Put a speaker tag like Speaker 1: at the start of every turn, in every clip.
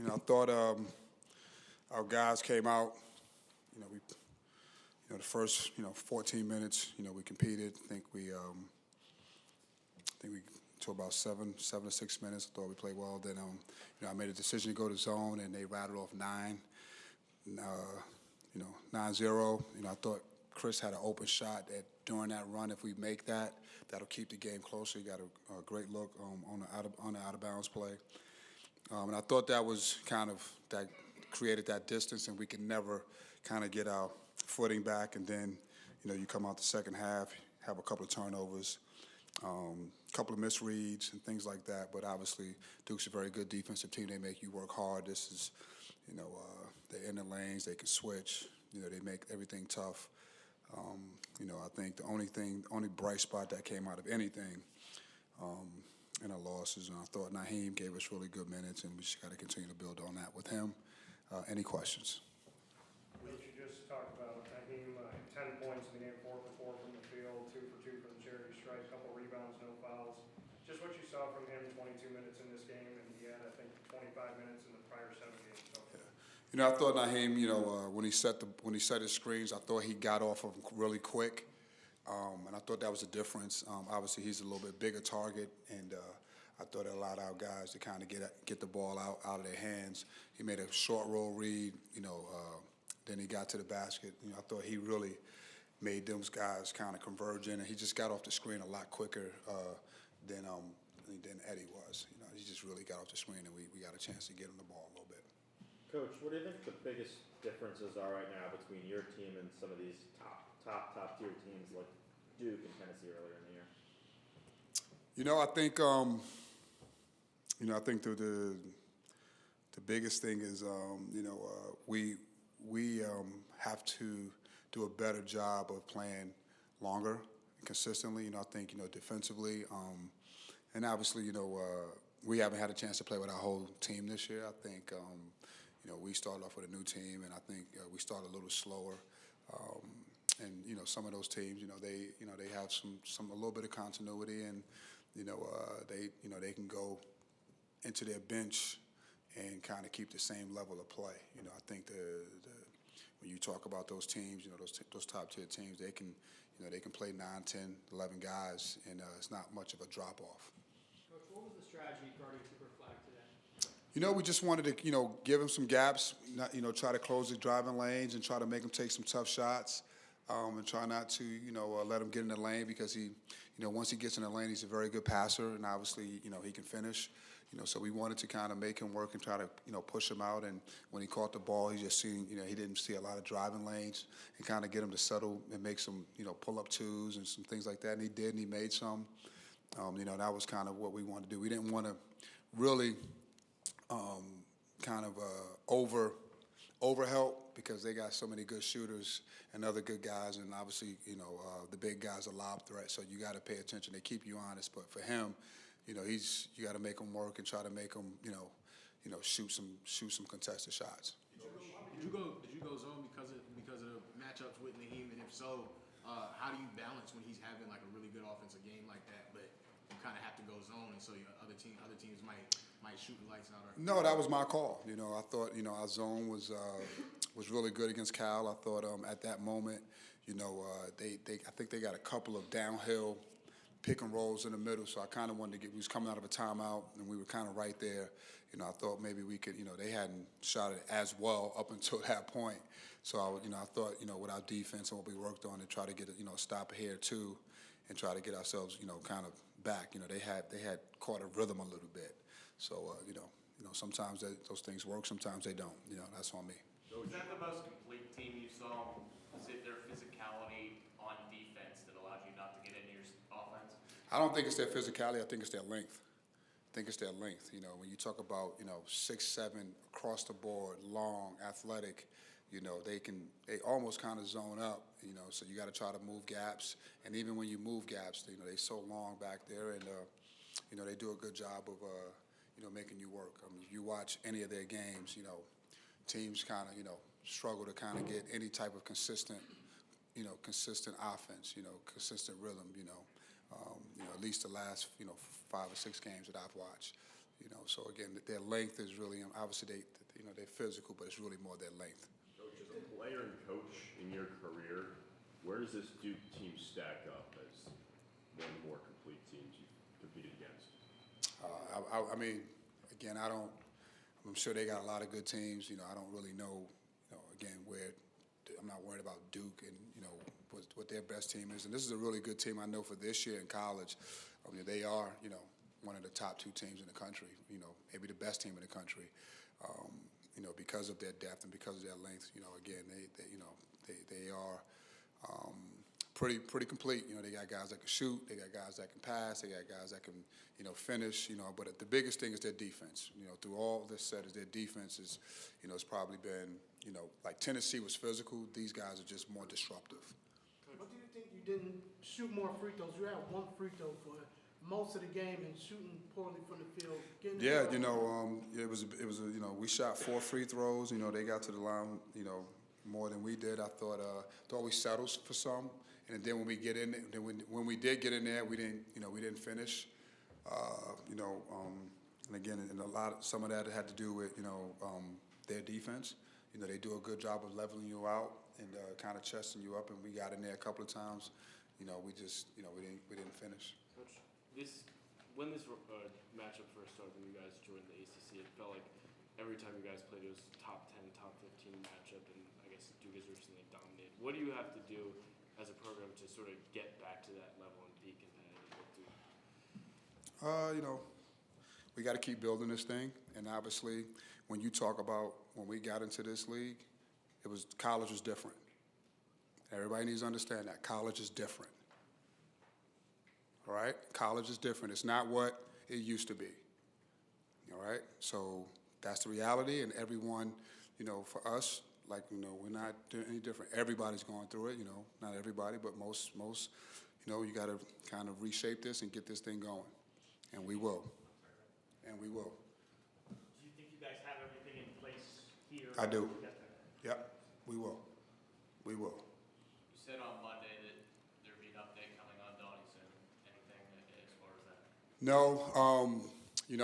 Speaker 1: I thought our guys came out. The first 14 minutes, we competed. I think we to about seven to 6 minutes. I thought we played well. Then I made a decision to go to zone, and they rattled off 9. 9-0. I thought Chris had an open shot during that run. If we make that, that'll keep the game closer. He got a great look on the out of bounds play. And I thought that was that created that distance, and we could never kind of get our footing back. And then, you come out the second half, have a couple of turnovers, a couple of misreads and things like that. But obviously, Duke's a very good defensive team. They make you work hard. This is, they're in the lanes. They can switch. They make everything tough. I think the only bright spot that came out of anything in our losses, and I thought Naheem gave us really good minutes, and we just got to continue to build on that with him. Any questions?
Speaker 2: Coach, you just talked about Naheem, 10 points in the game, 4 for 4 from the field, 2 for 2 from the charity stripe, couple rebounds, no fouls. Just what you saw from him, 22 minutes in this game, and he had, I think, 25 minutes in the prior 7 games. So.
Speaker 1: Yeah. I thought Naheem, when he set his screens, I thought he got off of them really quick, and I thought that was a difference. Obviously, he's a little bit bigger target, and I thought it allowed our guys to kind of get the ball out of their hands. He made a short roll read, then he got to the basket. I thought he really made those guys kind of converge in, and he just got off the screen a lot quicker than Eddie was. He just really got off the screen, and we got a chance to get him the ball a little bit.
Speaker 3: Coach, what do you think the biggest differences are right now between your team and some of these top tier teams like Duke and Tennessee earlier in the year?
Speaker 1: I think the biggest thing is we have to do a better job of playing longer and consistently. I think defensively, and obviously we haven't had a chance to play with our whole team this year. I think we started off with a new team, and I think we started a little slower. And some of those teams, they have a little bit of continuity, and they can go into their bench and kind of keep the same level of play. I think when you talk about those teams, those top tier teams, they can play 9, 10, 11 guys, and it's not much of a drop off.
Speaker 4: Coach, what was the strategy guarding Cooper Flag today?
Speaker 1: We just wanted to, give him some gaps, try to close the driving lanes and try to make him take some tough shots, and try not to, let him get in the lane because he, once he gets in the lane, he's a very good passer, and obviously, he can finish. So we wanted to kind of make him work and try to, push him out. And when he caught the ball, he just seen, he didn't see a lot of driving lanes, and kind of get him to settle and make some, pull-up twos and some things like that. And he did, and he made some. That was kind of what we wanted to do. We didn't want to really overhelp because they got so many good shooters and other good guys, and obviously, the big guys are lob threats, so you got to pay attention. They keep you honest, but for him, you got to make him work and try to make him, shoot some contested shots.
Speaker 5: Did you go zone because of the matchups with Naheem, and if so, how do you balance when he's having like a really good offensive game like that, but you kind of have to go zone, and so other teams might shoot the lights out?
Speaker 1: No, that was my call. I thought our zone was really good against Cal. I thought at that moment, I think they got a couple of downhill pick and rolls in the middle, so I kind of wanted to we was coming out of a timeout, and we were kind of right there. I thought maybe we could, they hadn't shot it as well up until that point. So I thought, with our defense and what we worked on, to try to get a stop here too, and try to get ourselves, kind of back. They had caught a rhythm a little bit. So sometimes those things work, sometimes they don't. That's on me.
Speaker 6: Was that the most complete team you saw? Was it their physicality on defense that allowed you not to get into your offense?
Speaker 1: I don't think it's their physicality. I think it's their length. When you talk about 6'7" across the board, long, athletic, they almost kind of zone up. So you got to try to move gaps, and even when you move gaps, they so long back there, and they do a good job of making you work. I mean, if you watch any of their games, teams kind of struggle to kind of get any type of consistent offense, consistent rhythm, at least the last 5 or 6 games that I've watched. So again, their length is really, obviously they're physical, but it's really more their length.
Speaker 7: Coach, as a player and coach in your career, where does this Duke team stack up as one of the more complete teams you've competed against?
Speaker 1: I mean, again, I'm sure they got a lot of good teams. I don't really know, again, I'm not worried about Duke and, what their best team is. And this is a really good team I know for this year in college. I mean, they are, one of the top 2 teams in the country, maybe the best team in the country, because of their depth and because of their length. Again, they are pretty complete. They got guys that can shoot, they got guys that can pass, they got guys that can, finish. But the biggest thing is their defense. Through all this set is their defense is, it's probably been, like Tennessee was physical. These guys are just more disruptive.
Speaker 8: What do you think you didn't shoot more free throws? You had 1 free throw for most of the game and shooting poorly from the field.
Speaker 1: Yeah, it was we shot 4 free throws. They got to the line, more than we did. I thought we settled for some, and then when we get in, when we did get in there, we didn't finish. And again, some of that had to do with their defense. They do a good job of leveling you out and kind of chesting you up, and we got in there a couple of times. We didn't finish.
Speaker 9: Coach, when this matchup first started, when you guys joined the ACC, it felt like every time you guys played, it was top 10, top 15 matchup, and I guess Duke has recently dominated. What do you have to do as a program to sort of get back to that level and be competitive with Duke?
Speaker 1: We got to keep building this thing, and obviously, when you talk about when we got into this league, college was different. Everybody needs to understand that college is different. All right, college is different. It's not what it used to be. All right, so that's the reality, and everyone, for us, like we're not doing any different. Everybody's going through it. Not everybody, but most. You got to kind of reshape this and get this thing going, and we will. And we will.
Speaker 4: Do you think you guys have everything in place here?
Speaker 1: I do. Yep, we will. We will.
Speaker 6: You said on Monday that there'd be an update coming on Donnie soon. Anything as far as that?
Speaker 1: No,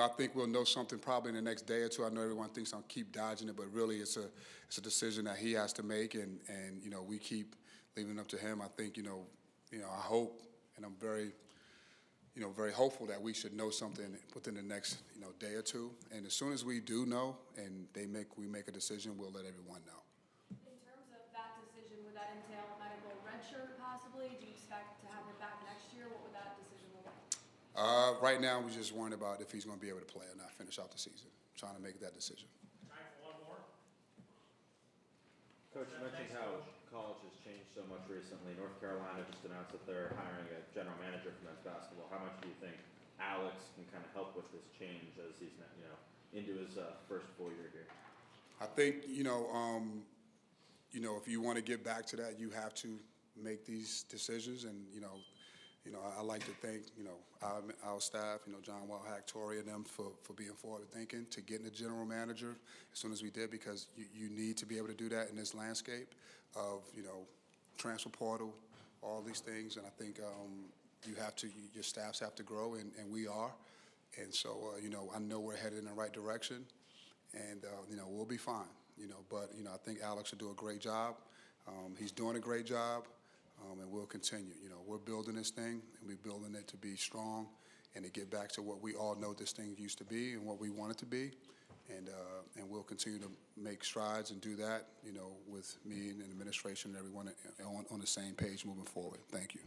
Speaker 1: I think we'll know something probably in the next day or 2. I know everyone thinks I'll keep dodging it, but really it's a decision that he has to make, and we keep leaving it up to him. I think I hope, and I'm very hopeful that we should know something within the next day or 2. And as soon as we do know, and we make a decision, we'll let everyone know.
Speaker 10: In terms of that decision, would that entail a medical redshirt possibly? Do you expect to have him back next year? What would that decision look like?
Speaker 1: Right now, we're just worrying about if he's going to be able to play or not, finish out the season. Trying to make that decision.
Speaker 4: Time for one more.
Speaker 3: Coach, you mentioned how college has changed so much recently. North Carolina just announced that they're hiring a general manager for men's basketball. How much do you think Alex can kind of help with this change as he's into his first full year here?
Speaker 1: I think if you want to get back to that, you have to make these decisions, and I like to thank our staff, John Wildhack, Tori, and them for being forward thinking to getting a general manager as soon as we did, because you need to be able to do that in this landscape of transfer portal, all these things, and I think your staffs have to grow, and we are, and so I know we're headed in the right direction, and we'll be fine, but I think Alex will do a great job. He's doing a great job. And we'll continue. We're building this thing, and we're building it to be strong and to get back to what we all know this thing used to be and what we want it to be. And we'll continue to make strides and do that, with me and the administration and everyone on the same page moving forward. Thank you.